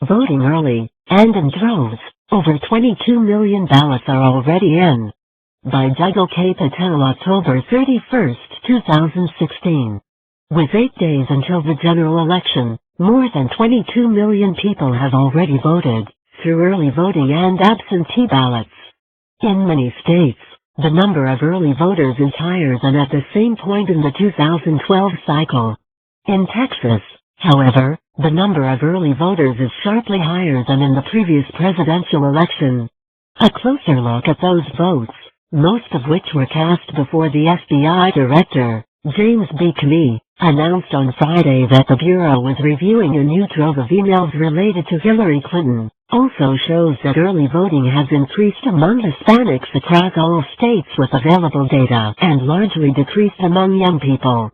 Voting early, and in droves, over 22 million ballots are already in. By Dougal K. Patel, October 31, 2016. With 8 days until the general election, more than 22 million people have already voted, through early voting and absentee ballots. In many states, the number of early voters is higher than at the same point in the 2012 cycle. In Texas, however, the number of early voters is sharply higher than in the previous presidential election. A closer look at those votes, most of which were cast before the FBI Director, James B. Comey, announced on Friday that the Bureau was reviewing a new trove of emails related to Hillary Clinton, also shows that early voting has increased among Hispanics across all states with available data and largely decreased among young people.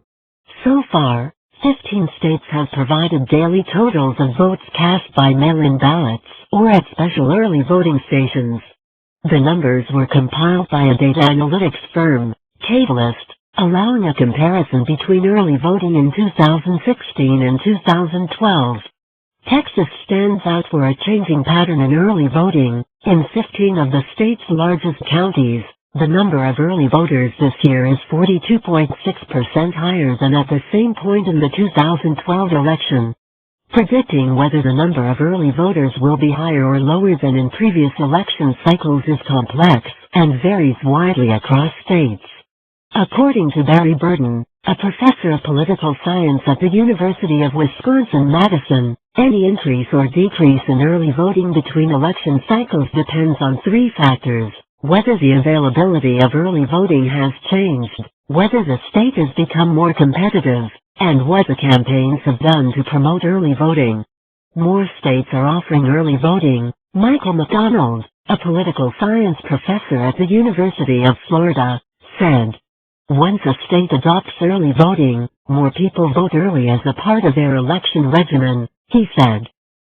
So far, 15 states have provided daily totals of votes cast by mail-in ballots or at special early voting stations. The numbers were compiled by a data analytics firm, Catalist, allowing a comparison between early voting in 2016 and 2012. Texas stands out for a changing pattern in early voting. In 15 of the state's largest counties, the number of early voters this year is 42.6% higher than at the same point in the 2012 election. Predicting whether the number of early voters will be higher or lower than in previous election cycles is complex and varies widely across states. According to Barry Burden, a professor of political science at the University of Wisconsin-Madison, any increase or decrease in early voting between election cycles depends on 3 factors: whether the availability of early voting has changed, whether the state has become more competitive, and what the campaigns have done to promote early voting. More states are offering early voting, Michael McDonald, a political science professor at the University of Florida, said. Once a state adopts early voting, more people vote early as a part of their election regimen, he said.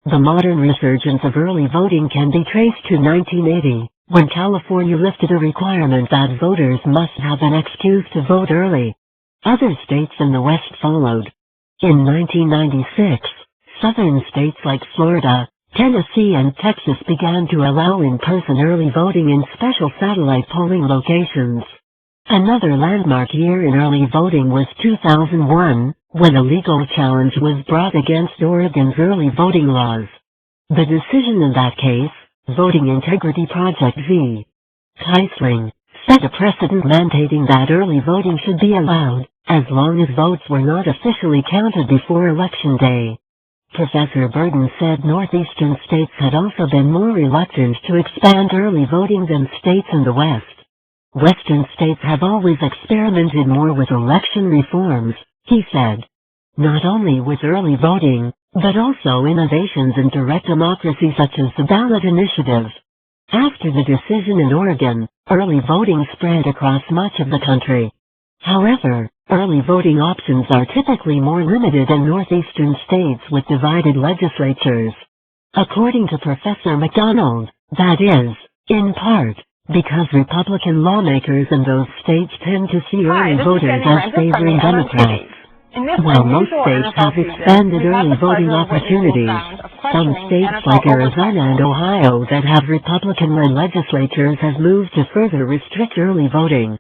The modern resurgence of early voting can be traced to 1980, when California lifted a requirement that voters must have an excuse to vote early. Other states in the West followed. In 1996, southern states like Florida, Tennessee and Texas began to allow in-person early voting in special satellite polling locations. Another landmark year in early voting was 2001, when a legal challenge was brought against Oregon's early voting laws. The decision in that case, Voting Integrity Project v. Keisling, set a precedent mandating that early voting should be allowed, as long as votes were not officially counted before Election Day. Professor Burden said northeastern states had also been more reluctant to expand early voting than states in the West. Western states have always experimented more with election reforms, he said. Not only with early voting, but also innovations in direct democracy such as the ballot initiative. After the decision in Oregon, early voting spread across much of the country. However, early voting options are typically more limited in northeastern states with divided legislatures. According to Professor McDonald, that is, in part, because Republican lawmakers in those states tend to see early voters as favoring Democrats. While most states have expanded early voting opportunities, some states like Arizona and Ohio that have Republican-led legislatures have moved to further restrict early voting.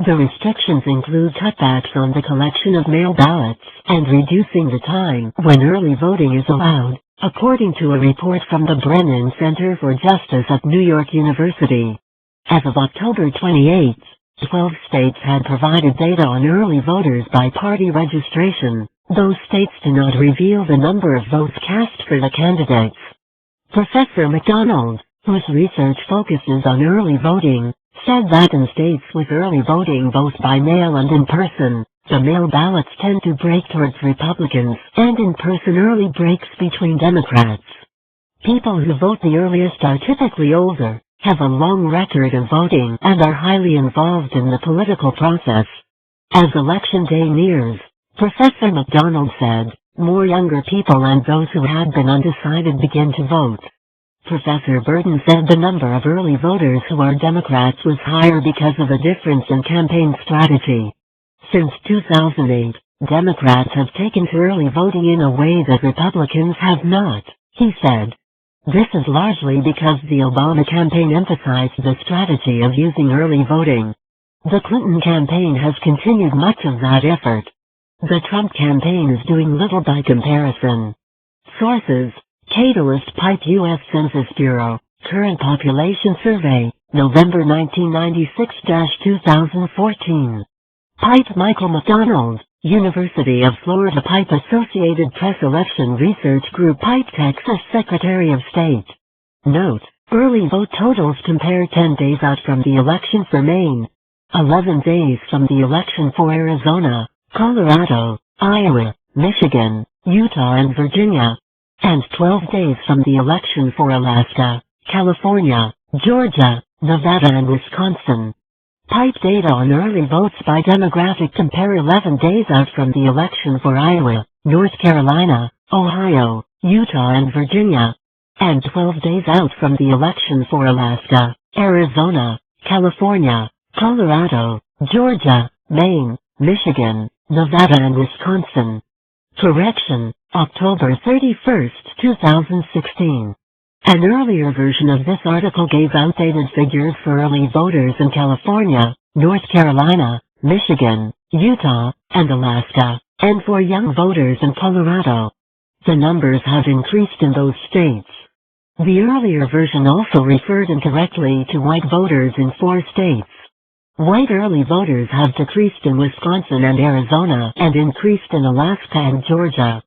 The restrictions include cutbacks on the collection of mail ballots and reducing the time when early voting is allowed, according to a report from the Brennan Center for Justice at New York University. As of October 28, 12 states had provided data on early voters by party registration. Those states do not reveal the number of votes cast for the candidates. Professor McDonald, whose research focuses on early voting, said that in states with early voting both by mail and in person, the mail ballots tend to break towards Republicans and in-person early breaks between Democrats. People who vote the earliest are typically older, have a long record of voting and are highly involved in the political process. As Election Day nears, Professor McDonald said, more younger people and those who had been undecided begin to vote. Professor Burden said the number of early voters who are Democrats was higher because of a difference in campaign strategy. Since 2008, Democrats have taken to early voting in a way that Republicans have not, He said, "This is largely because the Obama campaign emphasized the strategy of using early voting. The Clinton campaign has continued much of that effort. The Trump campaign is doing little by comparison." Sources: Catalist Pipe U.S. Census Bureau, Current Population Survey, November 1996-2014. Pipe Michael McDonald, University of Florida Pipe Associated Press Election Research Group Pipe Texas Secretary of State. Note: early vote totals compare 10 days out from the election for Maine, 11 days from the election for Arizona, Colorado, Iowa, Michigan, Utah and Virginia, and 12 days from the election for Alaska, California, Georgia, Nevada and Wisconsin. Pipe data on early votes by demographic compare 11 days out from the election for Iowa, North Carolina, Ohio, Utah and Virginia, and 12 days out from the election for Alaska, Arizona, California, Colorado, Georgia, Maine, Michigan, Nevada and Wisconsin. Correction: October 31, 2016. An earlier version of this article gave outdated figures for early voters in California, North Carolina, Michigan, Utah, and Alaska, and for young voters in Colorado. The numbers have increased in those states. The earlier version also referred incorrectly to white voters in 4 states. White early voters have decreased in Wisconsin and Arizona and increased in Alaska and Georgia.